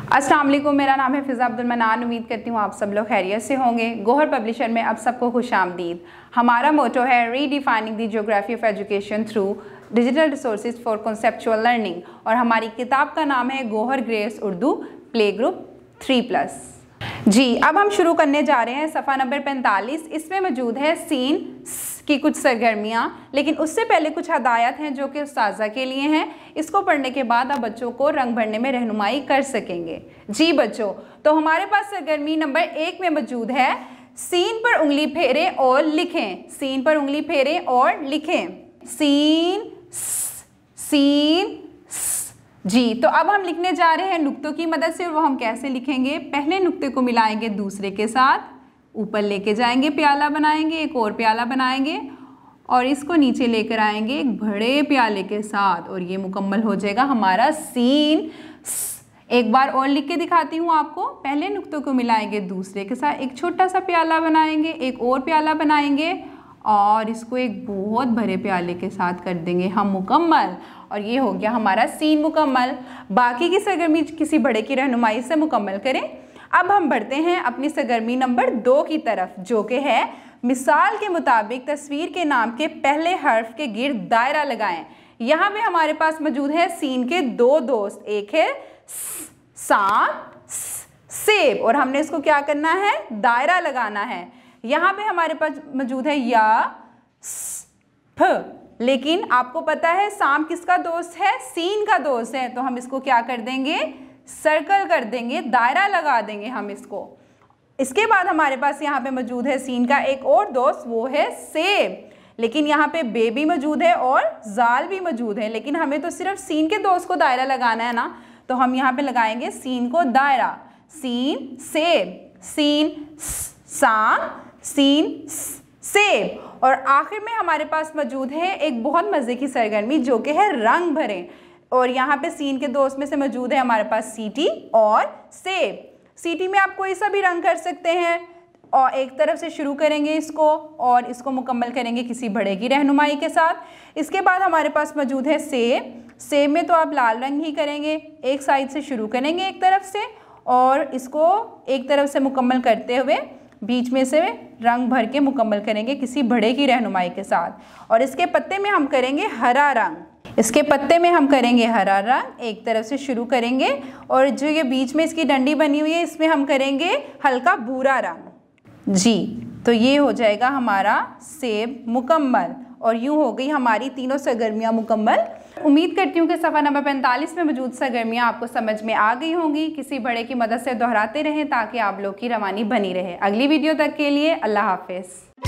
अस्सलाम वालेकुम, मेरा नाम है फ़िज़ा अब्दुल मनान। उम्मीद करती हूँ आप सब लोग खैरियत से होंगे। गौहर पब्लिशर में आप सबको खुशामदीद। हमारा मोटो है redefining the geography of education through digital resources for conceptual learning, और हमारी किताब का नाम है Gauhar grace Urdu play group 3+। जी, अब हम शुरू करने जा रहे हैं सफ़ा नंबर 45। इसमें मौजूद है सीन की कुछ सरगर्मियाँ, लेकिन उससे पहले कुछ हदायत हैं जो कि उस्ताज़ा के लिए हैं। इसको पढ़ने के बाद आप बच्चों को रंग भरने में रहनुमाई कर सकेंगे। जी बच्चों, तो हमारे पास सरगर्मी नंबर 1 में मौजूद है सीन पर उंगली फेरें और लिखें। सीन पर उंगली फेरें और लिखें। Scene scene. जी, तो अब हम लिखने जा रहे हैं नुक्तों की मदद से। और वो हम कैसे लिखेंगे? पहले नुक्ते को मिलाएंगे दूसरे के साथ, ऊपर लेके जाएंगे, प्याला बनाएंगे, एक और प्याला बनाएंगे और इसको नीचे लेकर आएंगे एक बड़े प्याले के साथ, और ये मुकम्मल हो जाएगा हमारा सीन। एक बार और लिख के दिखाती हूँ आपको। पहले नुक्तों को मिलाएंगे दूसरे के साथ, एक छोटा सा प्याला बनाएंगे, एक और प्याला बनाएंगे और इसको एक बहुत बड़े प्याले के साथ कर देंगे हम मुकम्मल, और ये हो गया हमारा सीन मुकम्मल। बाकी की सरगर्मी किसी बड़े की रहनुमाई से मुकम्मल करें। अब हम बढ़ते हैं अपनी सरगर्मी नंबर 2 की तरफ, जो कि है मिसाल के मुताबिक तस्वीर के नाम के पहले हर्फ के गिर्द दायरा लगाएं। यहाँ पे हमारे पास मौजूद है सीन के 2 दोस्त, एक है सांप, सेब, और हमने इसको क्या करना है? दायरा लगाना है। यहाँ पे हमारे पास मौजूद है या फ, लेकिन आपको पता है सांप किसका दोस्त है? सीन का दोस्त है, तो हम इसको क्या कर देंगे? सर्कल कर देंगे, दायरा लगा देंगे हम इसको। इसके बाद हमारे पास यहाँ पे मौजूद है सीन का एक और दोस्त, वो है सेब, लेकिन यहाँ पे बे भी मौजूद है और जाल भी मौजूद है, लेकिन हमें तो सिर्फ सीन के दोस्त को दायरा लगाना है ना, तो हम यहाँ पे लगाएंगे सीन को दायरा। सीन सेब, सीन सांप, सीन सेब। और आखिर में हमारे पास मौजूद है एक बहुत मज़े की सरगर्मी, जो कि है रंग भरें। और यहाँ पे सीन के दोस्त में से मौजूद है हमारे पास सीटी और सेब। सीटी में आप कोई सा भी रंग कर सकते हैं, और एक तरफ से शुरू करेंगे इसको और इसको मुकम्मल करेंगे किसी बड़े की रहनुमाई के साथ। इसके बाद हमारे पास मौजूद है सेब। सेब में तो आप लाल रंग ही करेंगे, एक साइड से शुरू करेंगे एक तरफ से, और इसको एक तरफ से मुकम्मल करते हुए बीच में से रंग भर के मुकम्मल करेंगे किसी बड़े की रहनुमाई के साथ। और इसके पत्ते में हम करेंगे हरा रंग। इसके पत्ते में हम करेंगे हरा रंग, एक तरफ से शुरू करेंगे, और जो ये बीच में इसकी डंडी बनी हुई है इसमें हम करेंगे हल्का भूरा रंग। जी, तो ये हो जाएगा हमारा सेब मुकम्मल, और यूँ हो गई हमारी तीनों सरगर्मियाँ मुकम्मल। उम्मीद करती हूँ कि सफ़ा नंबर 45 में मौजूद सरगर्मियाँ आपको समझ में आ गई होंगी। किसी बड़े की मदद से दोहराते रहें ताकि आप लोग की रवानी बनी रहे। अगली वीडियो तक के लिए अल्लाह हाफिज़।